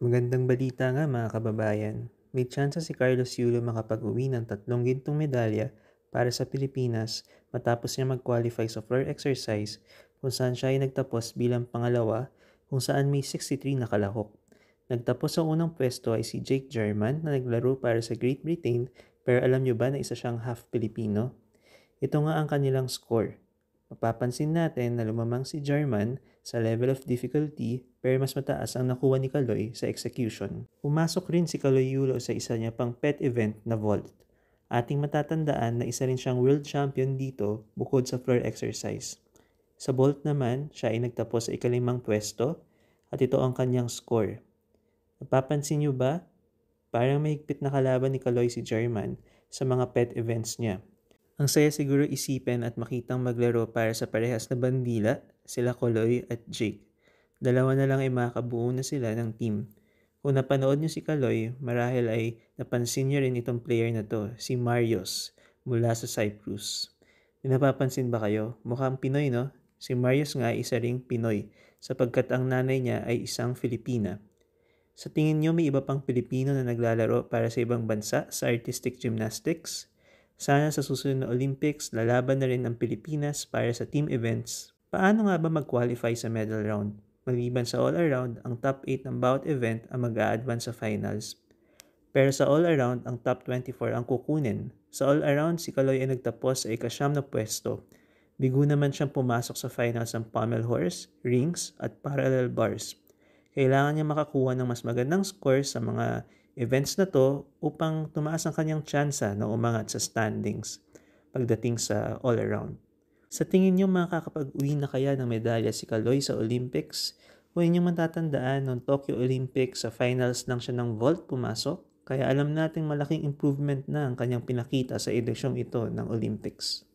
Magandang balita nga mga kababayan. May tsansa si Carlos Yulo makapag-uwi ng 3 gintong medalya para sa Pilipinas matapos niya mag-qualify sa floor exercise kung saan siya ay nagtapos bilang pangalawa kung saan may 63 na kalahok. Nagtapos sa unang pwesto ay si Jake German na naglaro para sa Great Britain, pero alam niyo ba na isa siyang half Filipino? Ito nga ang kanilang score. Mapapansin natin na lumamang si German sa level of difficulty, pero mas mataas ang nakuha ni Kaloy sa execution. Pumasok rin si Kaloy Yulo sa isa niya pang pet event na vault. Ating matatandaan na isa rin siyang world champion dito bukod sa floor exercise. Sa vault naman, siya ay nagtapos sa ikalimang pwesto at ito ang kanyang score. Napapansin niyo ba? Parang mahigpit na kalaban ni Kaloy si German sa mga pet events niya. Ang saya siguro isipin at makitang maglaro para sa parehas na bandila, sila Kaloy at Jake. Dalawa na lang ay makabuo na sila ng team. Kung napanood niyo si Kaloy, marahil ay napansin niyo rin itong player na to, si Marius, mula sa Cyprus. Napapansin ba kayo? Mukhang Pinoy, no? Si Marius nga ay isa ring Pinoy, sapagkat ang nanay niya ay isang Filipina. Sa tingin niyo may iba pang Pilipino na naglalaro para sa ibang bansa sa artistic gymnastics? Sana sa susunod na Olympics, lalaban na rin ang Pilipinas para sa team events. Paano nga ba mag-qualify sa medal round? Maliban sa all-around, ang top 8 ng bawat event ang mag-a-advance sa finals. Pero sa all-around, ang top 24 ang kukunin. Sa all-around, si Kaloy ay nagtapos sa ika-9 na pwesto. Bigo naman siyang pumasok sa finals ng pommel horse, rings, at parallel bars. Kailangan niya makakuha ng mas magandang score sa mga events na to upang tumaas ang kanyang tsansa na umangat sa standings pagdating sa all-around. Sa tingin niyo makakapag-uwi na kaya ng medalya si Kaloy sa Olympics? Huwag niyong matatandaan noong Tokyo Olympics sa finals lang siya ng vault pumasok, kaya alam nating malaking improvement na ang kanyang pinakita sa edisyong ito ng Olympics.